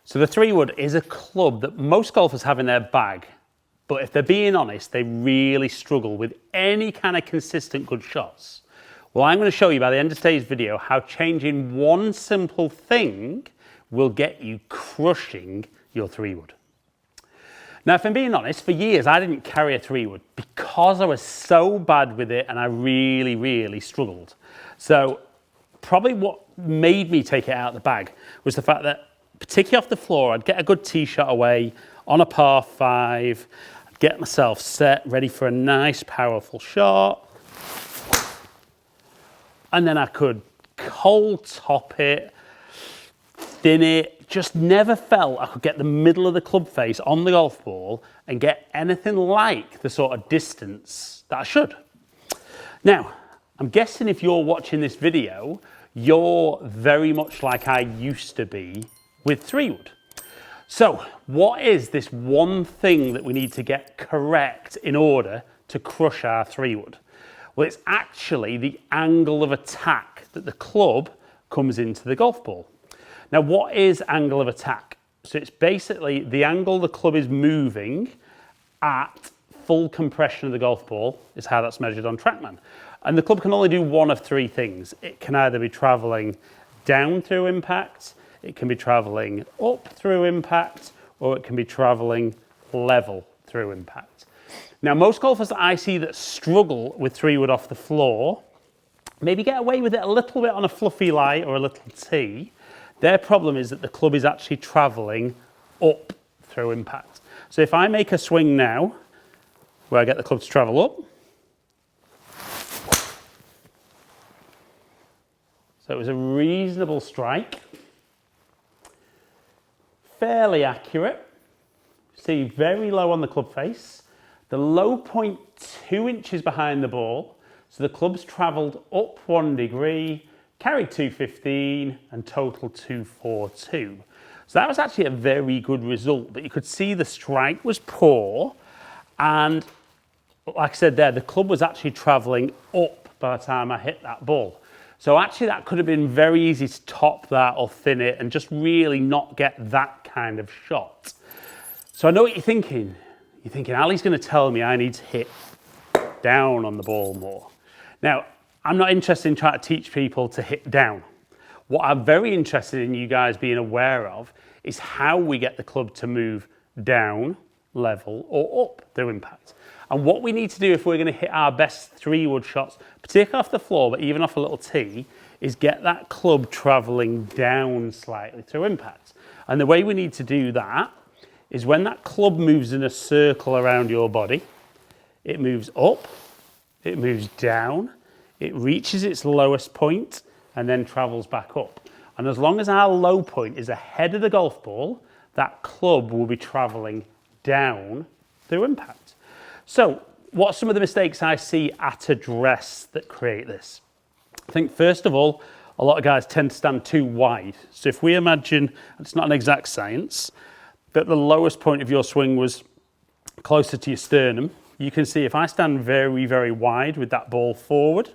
So the 3-wood is a club that most golfers have in their bag, but if they're being honest, they really struggle with any kind of consistent good shots. Well, I'm going to show you by the end of today's video how changing one simple thing will get you crushing your 3-wood. Now, if I'm being honest, for years I didn't carry a 3-wood because I was so bad with it and I really struggled. So probably what made me take it out of the bag was the fact that, particularly off the floor, I'd get a good tee shot away on a par 5, I'd get myself set, ready for a nice powerful shot, and then I could cold top it, thin it, just never felt I could get the middle of the club face on the golf ball and get anything like the sort of distance that I should. Now, I'm guessing if you're watching this video, you're very much like I used to be with 3-wood. So what is this one thing that we need to get correct in order to crush our 3-wood? Well, it's actually the angle of attack that the club comes into the golf ball. Now, what is angle of attack? So it's basically the angle the club is moving at full compression of the golf ball is how that's measured on TrackMan. And the club can only do one of 3 things. It can either be traveling down through impact, it can be traveling up through impact, or it can be traveling level through impact. Now, most golfers that I see that struggle with 3-wood off the floor maybe get away with it a little bit on a fluffy lie or a little tee. Their problem is that the club is actually traveling up through impact. So if I make a swing now, where I get the club to travel up, so it was a reasonable strike, fairly accurate, see very low on the club face, the low point 2 inches behind the ball, so the club's travelled up 1 degree, carried 215 and total 242. So that was actually a very good result, but you could see the strike was poor, and like I said there, the club was actually travelling up by the time I hit that ball. So actually that could have been very easy to top that or thin it and just really not get that kind of shot. So I know what you're thinking. You're thinking, Ali's going to tell me I need to hit down on the ball more. Now, I'm not interested in trying to teach people to hit down. What I'm very interested in you guys being aware of is how we get the club to move down, level, or up through impact. And what we need to do if we're going to hit our best 3-wood shots, particularly off the floor, but even off a little tee, is get that club travelling down slightly through impact. And the way we need to do that is when that club moves in a circle around your body, it moves up, it moves down, it reaches its lowest point and then travels back up. And as long as our low point is ahead of the golf ball, that club will be traveling down through impact. So what are some of the mistakes I see at address that create this? I think first of all, a lot of guys tend to stand too wide. So if we imagine, it's not an exact science, that the lowest point of your swing was closer to your sternum, you can see if I stand very wide with that ball forward,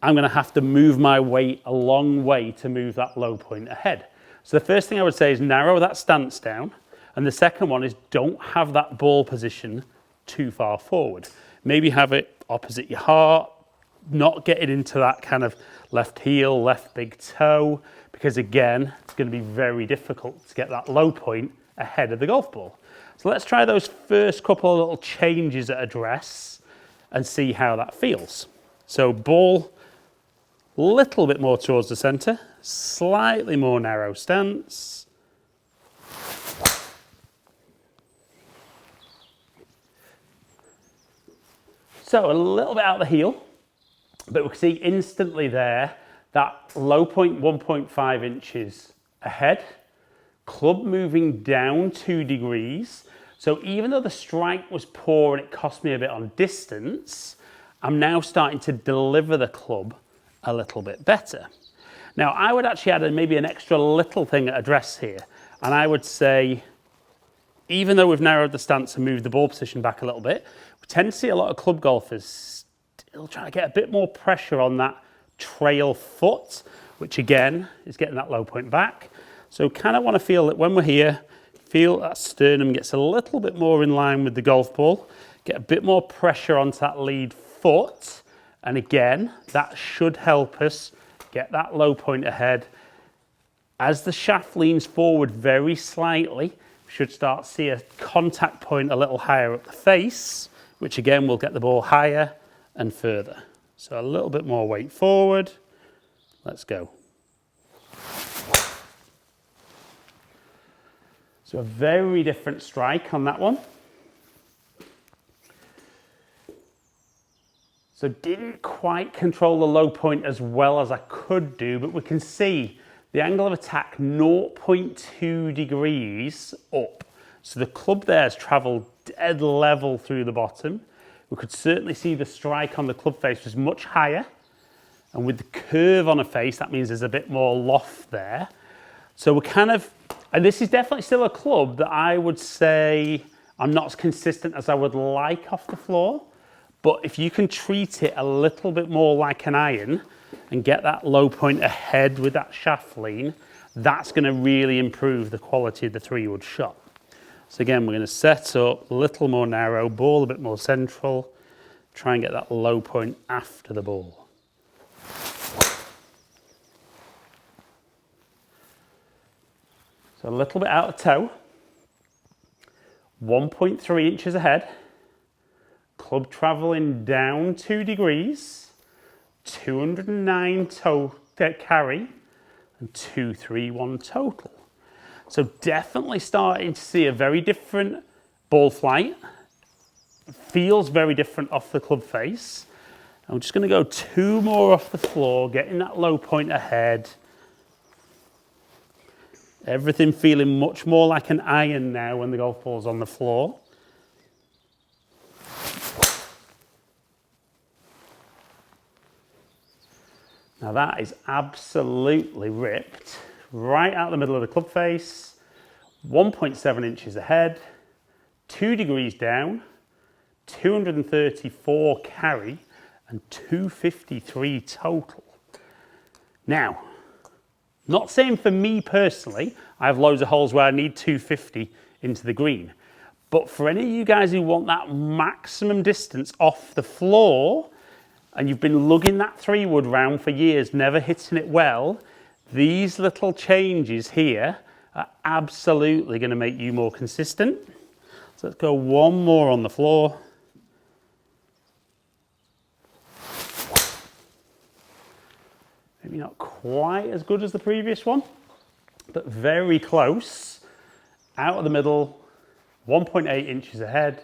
I'm going to have to move my weight a long way to move that low point ahead. So the first thing I would say is narrow that stance down. And the second one is don't have that ball position too far forward. Maybe have it opposite your heart, not get it into that kind of left heel, left big toe, because again, it's going to be very difficult to get that low point ahead of the golf ball. So let's try those first couple of little changes at address and see how that feels. So ball a little bit more towards the centre, slightly more narrow stance. So a little bit out the heel, but we can see instantly there that low point 1.5 inches ahead, club moving down 2 degrees. So even though the strike was poor and it cost me a bit on distance, I'm now starting to deliver the club a little bit better. Now I would actually add maybe an extra little thing at address here, and I would say, even though we've narrowed the stance and moved the ball position back a little bit, we tend to see a lot of club golfers still trying to get a bit more pressure on that trail foot, which again is getting that low point back. So kind of want to feel that when we're here, feel that sternum gets a little bit more in line with the golf ball, get a bit more pressure onto that lead foot. And again, that should help us get that low point ahead. As the shaft leans forward very slightly, we should start to see a contact point a little higher up the face, which again will get the ball higher and further. So a little bit more weight forward. Let's go. So a very different strike on that one. So didn't quite control the low point as well as I could do, but we can see the angle of attack 0.2 degrees up. So the club there has travelled dead level through the bottom. We could certainly see the strike on the club face was much higher. And with the curve on a face, that means there's a bit more loft there. So we're kind of, and this is definitely still a club that I would say I'm not as consistent as I would like off the floor. But if you can treat it a little bit more like an iron and get that low point ahead with that shaft lean, that's going to really improve the quality of the 3-wood shot. So again, we're going to set up a little more narrow, ball a bit more central, try and get that low point after the ball. So a little bit out of toe, 1.3 inches ahead. Club travelling down 2 degrees, 209 carry, and 231 total. So definitely starting to see a very different ball flight. Feels very different off the club face. I'm just going to go 2 more off the floor, getting that low point ahead. Everything feeling much more like an iron now when the golf ball's on the floor. Now that is absolutely ripped right out the middle of the club face, 1.7 inches ahead, 2 degrees down, 234 carry, and 253 total. Now, not saying for me personally, I have loads of holes where I need 250 into the green, but for any of you guys who want that maximum distance off the floor, and you've been lugging that 3-wood round for years, never hitting it well, these little changes here are absolutely going to make you more consistent. So let's go 1 more on the floor. Maybe not quite as good as the previous one, but very close. Out of the middle, 1.8 inches ahead,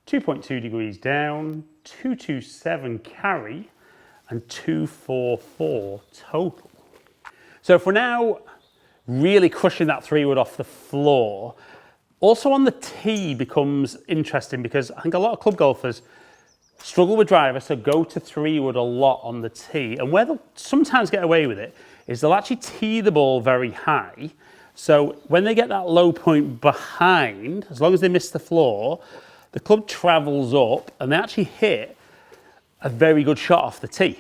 2.2 degrees down, 227 carry, and 244 total. So if we're now really crushing that 3-wood off the floor, also on the tee becomes interesting because I think a lot of club golfers struggle with driver, so go to 3-wood a lot on the tee. And where they'll sometimes get away with it is they'll actually tee the ball very high. So when they get that low point behind, as long as they miss the floor, the club travels up and they actually hit a very good shot off the tee.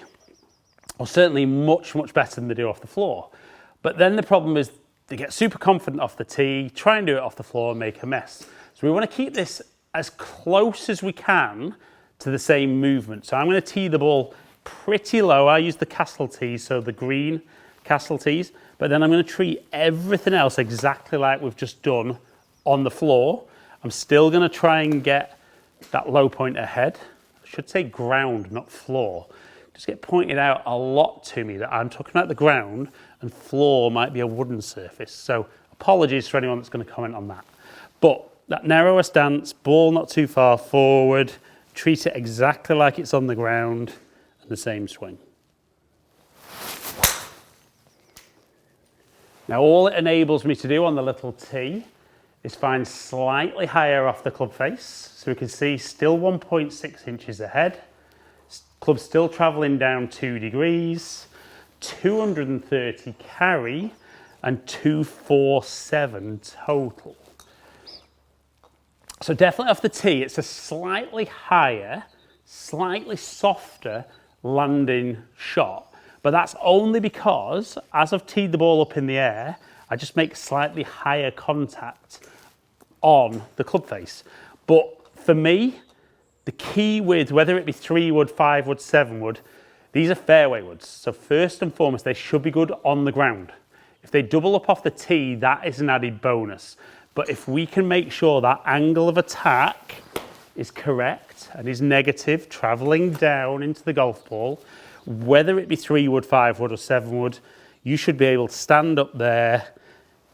Or certainly much, much better than they do off the floor. But then the problem is they get super confident off the tee, try and do it off the floor and make a mess. So we want to keep this as close as we can to the same movement. So I'm going to tee the ball pretty low. I use the castle tees, so the green castle tees. But then I'm going to treat everything else exactly like we've just done on the floor. I'm still going to try and get that low point ahead. I should say ground, not floor. Just get pointed out a lot to me that I'm talking about the ground and floor might be a wooden surface. So apologies for anyone that's going to comment on that. But that narrower stance, ball not too far forward, treat it exactly like it's on the ground and the same swing. Now all it enables me to do on the little tee is find slightly higher off the club face. So we can see still 1.6 inches ahead. Club still travelling down 2 degrees, 230 carry, and 247 total. So definitely off the tee, it's a slightly higher, slightly softer landing shot. But that's only because, as I've teed the ball up in the air, I just make slightly higher contact on the club face. But for me, the key with whether it be 3 wood, 5 wood, 7 wood, these are fairway woods. So first and foremost, they should be good on the ground. If they double up off the tee, that is an added bonus. But if we can make sure that angle of attack is correct and is negative, traveling down into the golf ball, whether it be 3 wood, 5 wood or 7 wood, you should be able to stand up there,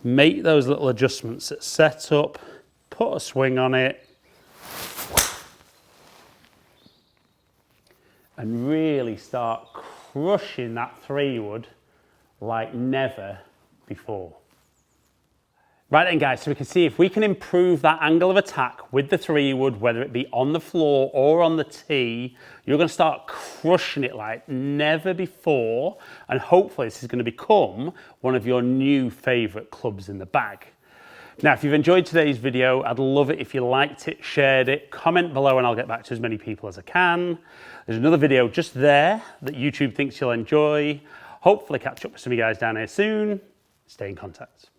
make those little adjustments at setup, put a swing on it, and really start crushing that 3 wood like never before. Right then guys, so we can see if we can improve that angle of attack with the 3 wood, whether it be on the floor or on the tee, you're going to start crushing it like never before, and hopefully this is going to become one of your new favourite clubs in the bag. Now, if you've enjoyed today's video, I'd love it if you liked it, shared it, comment below and I'll get back to as many people as I can. There's another video just there that YouTube thinks you'll enjoy. Hopefully catch up with some of you guys down here soon. Stay in contact.